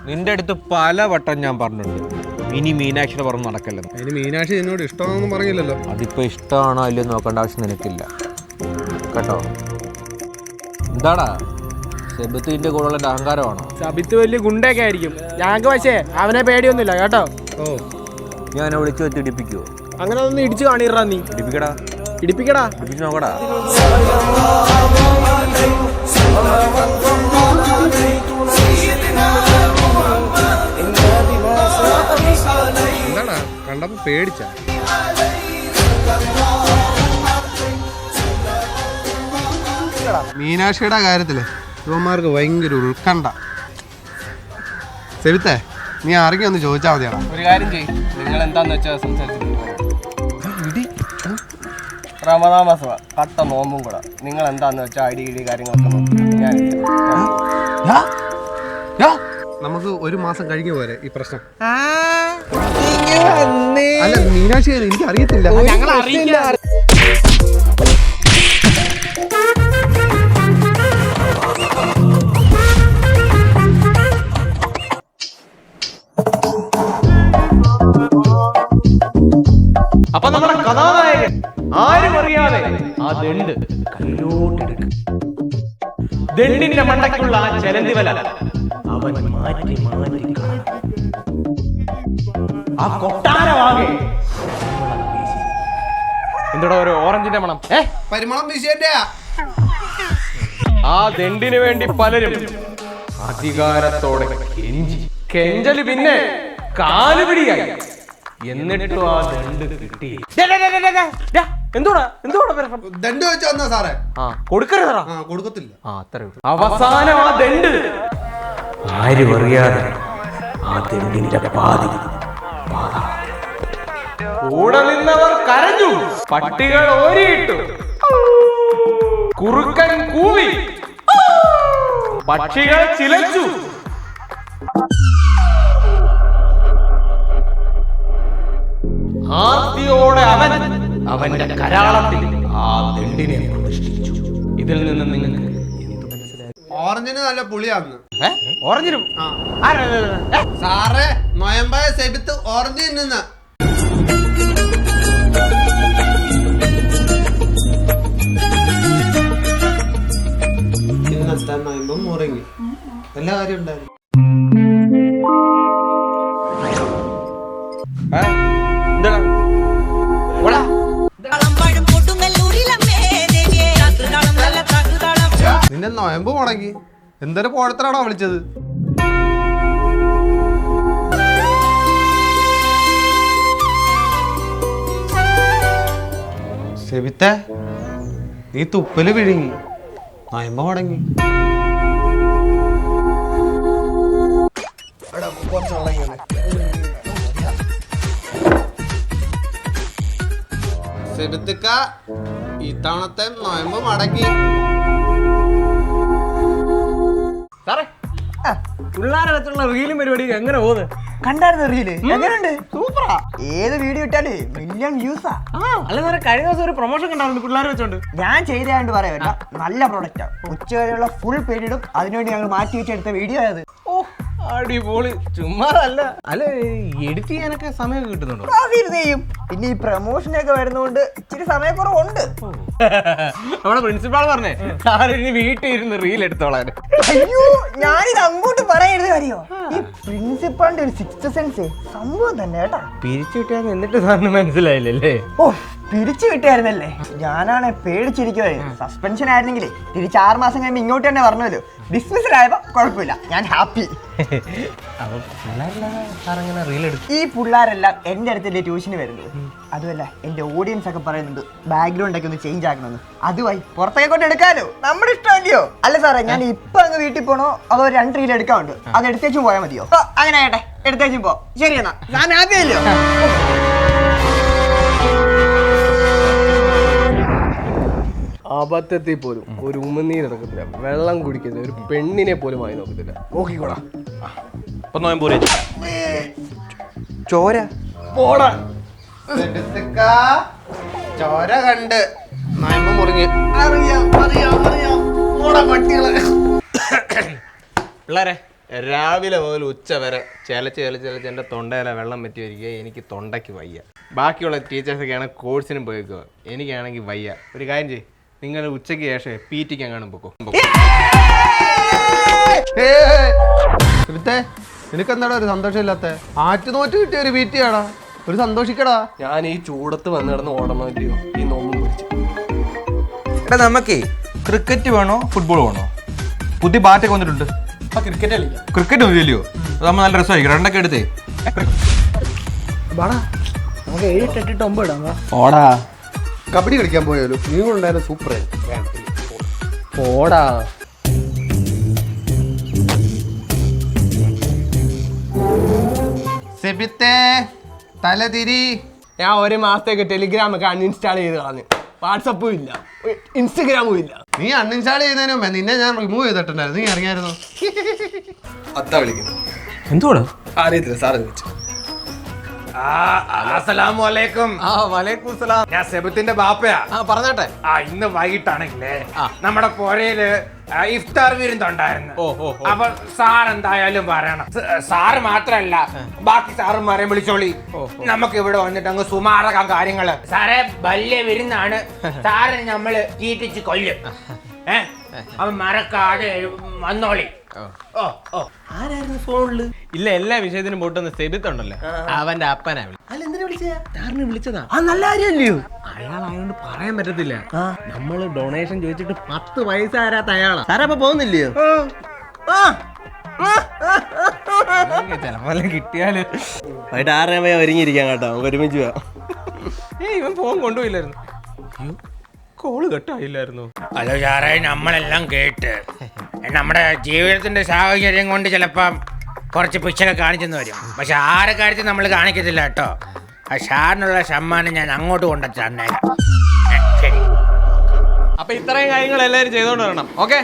നിന്റെ അടുത്ത് പല വട്ടം ഞാൻ പറഞ്ഞിട്ടുണ്ട് ഇനി മീനാക്ഷിയുടെ പറഞ്ഞ് നടക്കല്ലെന്ന്. അതിന് മീനാക്ഷി എന്നോട് ഇഷ്ടമാണെന്നും പറഞ്ഞില്ലല്ലോ. അതിപ്പോൾ ഇഷ്ടമാണോ അല്ലയോ നോക്കേണ്ട ആവശ്യം നിനക്കില്ല കേട്ടോ. എന്താടാ സെബത്തിന്റെ കൂടെ ഉള്ള അഹങ്കാരമാണോ? സബിത്ത് വലിയ ഗുണ്ടൊക്കെ ആയിരിക്കും, ഞങ്ങൾക്ക് പക്ഷേ അവനെ പേടിയൊന്നുമില്ല കേട്ടോ. ഓ ഞാൻ വിളിച്ചു വെച്ച് ഇടിപ്പിക്കുവോ? അങ്ങനെ ഒന്ന് ഇടിച്ചു കാണിടാ നീ. ഇടിപ്പിക്കടാ ഇടിപ്പിക്കടാ, ഇടിപ്പിച്ച് നോക്കടാ. എന്താടാ കണ്ടപ്പോ പേടിച്ച? മീനാക്ഷിയുടെ കാര്യത്തില് യുവന്മാർക്ക് ഭയങ്കര ഉത്കണ്ഠ. സെബിത്തേ നീ ആരെങ്കിലും ഒന്ന് ചോദിച്ചാൽ മതിയാടാ. ഒരു കാര്യം ചെയ്യും, നിങ്ങൾ എന്താന്ന് വെച്ചാൽ സംസാരിച്ചിട്ട് റമദാൻ മാസമാ, കട്ട നോമ്പും കൂടെ. നിങ്ങൾ എന്താന്ന് വെച്ചാൽ അടി കാര്യങ്ങളൊക്കെ നമുക്ക് ഒരു മാസം കഴിഞ്ഞു പോരെ ഈ പ്രശ്നം? അല്ല മീനാക്ഷി എനിക്ക് അറിയത്തില്ല. അപ്പൊ നമ്മുടെ കഥാനായകൻ ആരും അറിയാതെ ആ ദണ്ട് കയ്യിലോട്ടെടുക്കും. ദണ്ടിന്റെ മണ്ടയ്ക്കുള്ള ആ ചലന്തി വല അവൻ മാറ്റി കാണും. ആ കൊട്ടാരമാകെ എന്തോടാ ഒരു ഓറഞ്ചിന്റെ മണം? പരിമളം വിഷയന്റെ ആ ദണ്ടിന് വേണ്ടി പലരും അധികാരത്തോടെ കെഞ്ചല് പിന്നെ കാലുപിടിയായി. എന്നിട്ടും ആ ദണ്ട് കിട്ടി. എന്തോടാ ദണ്ട് വെച്ച് വന്നാ സാറേ? കൊടുക്കരുതാ, കൊടുക്കത്തില്ല. അവസാനം ആ ദണ്ട് ആരും അറിയാതെ ആ ദണ്ടിന്റെ പാതി കൂടെ നിന്നവർ കരഞ്ഞു, പട്ടികൾ ഓരിയിട്ടു, കുറുക്കൻ കൂവി, പക്ഷികൾ ചിലച്ചു. ആദ്യോടെ അവന്റെ കരാളത്തിൽ ആ ദണ്ടിനെ പ്രതിഷ്ഠിച്ചു. ഇതിൽ നിന്ന് നിങ്ങൾക്ക് എന്ത് മനസ്സിലായി? ഓറഞ്ചിന് നല്ല പുളിയാന്ന്. ഓറഞ്ചിനും സാറേ നൊയമ്പായ സെബിത്ത് ഓറഞ്ച് തിന്നുന്ന. ഇന്നത്തെ നൊയമ്പും മുറങ്ങി എല്ലാ കാര്യം ഉണ്ടായിരുന്നു. നിന്റെ നൊയമ്പ് മുടങ്ങി എന്തൊരു പോഴത്തരാണോ വിളിച്ചത്? സെബിത്തേ നീ തുപ്പല് വിഴുങ്ങി, നൊയമ്പ് മുടങ്ങി. സെബിത്തക്ക ഇത്തവണത്തെ നൊയമ്പ് മടക്കി. സാറേ പിള്ളേരെ വെച്ചുള്ള റീലും പരിപാടി എങ്ങനെ പോകുന്നത്? കണ്ടായിരുന്നു റീല്? എങ്ങനെയുണ്ട്? സൂപ്പറാ. ഏത് വീഡിയോ ഇട്ടാലേ മില്യൺ വ്യൂസാ. അല്ല സാറേ കഴിഞ്ഞ ദിവസം ഒരു പ്രൊമോഷൻ കണ്ടായിരുന്നു പിള്ളേരെ വെച്ചോണ്ട്. ഞാൻ ചെയ്താണ്ട് പറയാമല്ല, നല്ല പ്രൊഡക്റ്റാ. ഉച്ചവരെയുള്ള ഫുൾ പീരീഡും അതിനുവേണ്ടി ഞങ്ങൾ മാറ്റി വെച്ചെടുത്ത വീഡിയോ ആയത്. ഓ അടിപൊളി. ചുമ്മാതല്ല, അല്ല എഡിറ്റ് ചെയ്യാനൊക്കെ സമയം കിട്ടുന്നുണ്ടോ? ചെയ്യും. പിന്നെ ഈ പ്രൊമോഷനൊക്കെ വരുന്നതുകൊണ്ട് ഇച്ചിരി സമയക്കുറവുണ്ട്. നമ്മുടെ പ്രിൻസിപ്പാൾ പറഞ്ഞേ സാറിന് വീട്ടിൽ ഇരുന്ന് റീൽ എടുത്തോളാൻ. അയ്യോ ഞാനിത് അങ്ങോട്ട് പറയരുത് കാര്യോ. ഈ പ്രിൻസിപ്പാളിന്റെ ഒരു സിക്സ്ത് സെൻസ് സംഭവം തന്നെ കേട്ടാ. പിരിച്ചു കിട്ടിയാൽ എന്നിട്ട് സാറിന് മനസ്സിലായില്ലല്ലേ? ഓ പിരിച്ചു കിട്ടിയായിരുന്നല്ലേ? ഞാനാണെ പേടിച്ചിരിക്കുവായിരുന്നു. സസ്പെൻഷൻ ആയിരുന്നെങ്കിലേ തിരിച്ച് 6 മാസം കഴിയുമ്പോൾ ഇങ്ങോട്ട് തന്നെ പറഞ്ഞല്ലോ. ഡിസ്മിസിലായപ്പോ കുഴപ്പമില്ല, ഞാൻ ഹാപ്പി. ഈ പിള്ളേരെല്ലാം എന്റെ അടുത്തല്ലേ ട്യൂഷന് വരുന്നത്. അതുമല്ല എന്റെ ഓഡിയൻസ് ഒക്കെ പറയുന്നുണ്ട് ബാക്ക്ഗ്രൗണ്ട് ഒക്കെ ഒന്ന് ചേഞ്ച് ആക്കണമെന്ന്. അതുമായി പുറത്തേക്ക് കൊണ്ട് എടുക്കാലോ, നമ്മുടെ ഇഷ്ടമല്ലയോ? അല്ല സാറേ ഞാൻ ഇപ്പൊ അങ്ങ് വീട്ടിൽ പോണോ അതോ 2 റീൽ എടുക്കാറുണ്ട്, അത് എടുത്തേച്ചും പോയാൽ മതിയോ? അങ്ങനെ ആയിട്ടെ, എടുത്തേച്ചും പോ. ശരി എന്നാ, ഞാൻ ഹാപ്പി അല്ലയോ? അബദ്ധത്തിൽ പോലും ഒരു ഉമിനീര് നടക്കത്തില്ല, വെള്ളം കുടിക്കുന്നത് ഒരു പെണ്ണിനെ പോലും ആയി നോക്കത്തില്ല. നോക്കിക്കോടാ ചോര പോടാ. ചോര കണ്ട് നയമ്പ് മുറിഞ്ഞ്. പിള്ളേരെ രാവിലെ മുതൽ ഉച്ച വരെ ചിലച്ച് എൻ്റെ തൊണ്ടയിലെ വെള്ളം പറ്റി വരിക. എനിക്ക് തൊണ്ടയ്ക്ക് വയ്യ. ബാക്കിയുള്ള ടീച്ചേഴ്സൊക്കെയാണ് കോഴ്സിനും പോയിക്കുക. എനിക്കാണെങ്കിൽ വയ്യ. ഒരു കാര്യം ചെയ്യ്, നിങ്ങൾ ഉച്ചയ്ക്ക് ശേഷം PT എങ്ങാനും പൊക്കോ. നിനക്കെന്താടാ ഒരു സന്തോഷമില്ലാത്ത? ആറ്റുനോറ്റ് കിട്ടിയ ഒരു PT ആടാ, ഒരു സന്തോഷിക്കടാ. ഞാൻ ഈ ചൂടത്ത് വന്ന് കിടന്ന് ഓടണമല്ലയോ ഈ നോമ്പും പിടിച്ച്. എടാ നമുക്കേ ക്രിക്കറ്റ് വേണോ ഫുട്ബോൾ വേണോ? പുതിയ ബാറ്റൊക്കെ വന്നിട്ടുണ്ട്. ക്രിക്കറ്റ് കളിക്കാം. ക്രിക്കറ്റ് മതിയല്ലോ, അതാകുമ്പോൾ നല്ല രസമായിരിക്കും. രണ്ടൊക്കെ എടുത്തേ നമുക്ക് 7, 8, 9 ഇടാം. ഓടാ. കബഡി കളിക്കാൻ പോയാലോ? നീ കൂടെ ഉണ്ടായിരുന്നു സൂപ്പർ. ഓടാ. സെബിത്തേ തലതിരി. ഞാൻ 1 മാസത്തേക്ക് ടെലിഗ്രാം ഒക്കെ അൺഇൻസ്റ്റാൾ ചെയ്ത് കളഞ്ഞു. വാട്സപ്പും ഇല്ല, ഇൻസ്റ്റഗ്രാമും ഇല്ല. നീ അൺഇൻസ്റ്റാൾ ചെയ്യുന്നതിന് മുമ്പേ നിന്നെ ഞാൻ റിമൂവ് ചെയ്തിട്ടുണ്ടായിരുന്നു. നീ ഇറങ്ങിയായിരുന്നു. അത്താ വിളിക്കുന്നു. എന്തുവാടാ? അറിയത്തില്ല, സാറ് ചോദിച്ചു. അസ്സലാമലൈക്കും. വലൈക്കും സലാം. ഞാൻ സെബത്തിന്റെ ബാപ്പയാ. പറഞ്ഞാട്ടെ. ഇന്ന് വൈകിട്ടാണെങ്കിലേ നമ്മുടെ പുരയില് ഇഫ്താർ വിരുന്നുണ്ടായിരുന്നു. അപ്പൊ സാർ എന്തായാലും പറയണം. സാറ് മാത്രല്ല ബാക്കി സാറുമാരെയും വിളിച്ചോളി. നമുക്ക് ഇവിടെ വന്നിട്ട് അങ്ങ് സുമാറാക്കാം കാര്യങ്ങള്. സാറേ വലിയ വിരുന്നാണ്, സാറിന് നമ്മള് ചീറ്റിച്ച് കൊല്ലും. അപ്പൊ മറക്കാതെ വന്നോളി. ആരായിരുന്നു ഫോണില്? ഇല്ല, എല്ലാ വിഷയത്തിനും പൊട്ടുന്ന സെബിത്തുണ്ടല്ലോ, അവന്റെ അപ്പനാ വിളിച്ചതാ. നല്ല കാര്യമല്ലയോ? അയാളായോണ്ട് പറയാൻ പറ്റത്തില്ല. നമ്മള് ഡൊണേഷൻ ചോദിച്ചിട്ട് 10 പൈസ തരാത്ത അയാളാ. സാറേ അപ്പൊ പോകുന്നില്ലയോ? ചിലപ്പോ കിട്ടിയാല് വൈകിട്ട് 6 ഒരുങ്ങിയിരിക്കാം കേട്ടോ, നമുക്ക് ഒരുമിച്ച് പോവാം. ഇവൻ ഫോൺ കൊണ്ടുപോയില്ലായിരുന്നു. കോള് കട്ടായില്ലായിരുന്നു. ഹലോ സാറേ, നമ്മളെല്ലാം കേട്ട് നമ്മുടെ ജീവിതത്തിന്റെ സാഹചര്യം കൊണ്ട് ചിലപ്പം കുറച്ച് പിച്ചൊക്കെ കാണിച്ചെന്ന് വരും. പക്ഷെ ആരെ കാര്യത്തിൽ നമ്മൾ കാണിക്കത്തില്ല കേട്ടോ. ആ സാറിനുള്ള സമ്മാനം ഞാൻ അങ്ങോട്ട് കൊണ്ടു തന്നേക്കാം. ശരി. അപ്പൊ ഇത്രയും കാര്യങ്ങൾ എല്ലാവരും ചെയ്തോണ്ട് വരണം. ഓക്കെ.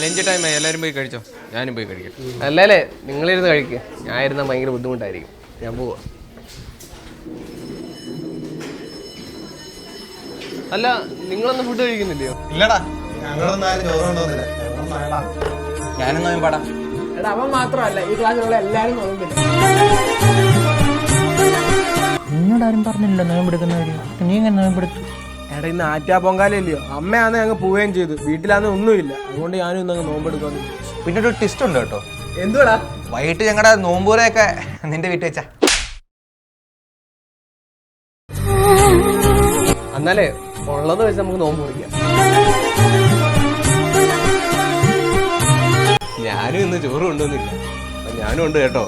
ലഞ്ച് ടൈം ആയി, എല്ലാവരും പോയി കഴിച്ചോ. ഞാനും പോയി കഴിക്കാം. അല്ലേ നിങ്ങളിരുന്ന് കഴിക്കുക, ഞാൻ ഇരുന്നാൽ ഭയങ്കര ബുദ്ധിമുട്ടായിരിക്കും. ഞാൻ പോവാ. അല്ല, നിങ്ങളൊന്നും ഫുഡ് കഴിക്കുന്നില്ലയോ? ഇല്ലടാ, ഞങ്ങളൊന്നും ചോറുകൊണ്ടോന്നില്ല. ഞാനും നോയമ്പാടാ. അവൻ മാത്രമല്ല, ഈ ക്ലാസ്സിലുള്ള എല്ലാവരും നോക്കുന്നില്ല. എന്നോടാരും പറഞ്ഞില്ല നോയമ്പെടുക്കുന്നവര്. നീ എങ്ങനെ നോയമ്പെടുത്തു? എടാ, ഇന്ന് ആറ്റാ പൊങ്കാലല്ലയോ. അമ്മയാന്ന് അങ്ങ് പോവുകയും ചെയ്തു. വീട്ടിലാന്ന് ഒന്നുമില്ല. അതുകൊണ്ട് ഞാനും ഇന്ന് അങ്ങ് നോമ്പെടുക്കാന്ന്. പിന്നെ ഒരു ട്വിസ്റ്റ് ഉണ്ട് കേട്ടോ. എന്തുവാടാ? വൈകിട്ട് ഞങ്ങളുടെ നോമ്പൂരൊക്കെ നിന്റെ വീട്ടിൽ വെച്ചാ. എന്നാലേ ഉള്ളത് വെച്ച് നമുക്ക് നോമ്പ് മുറിക്കാം. ഞാനും ഇന്ന് ചോറ് കൊണ്ടുവന്നില്ല. ഞാനും ഉണ്ട് കേട്ടോ.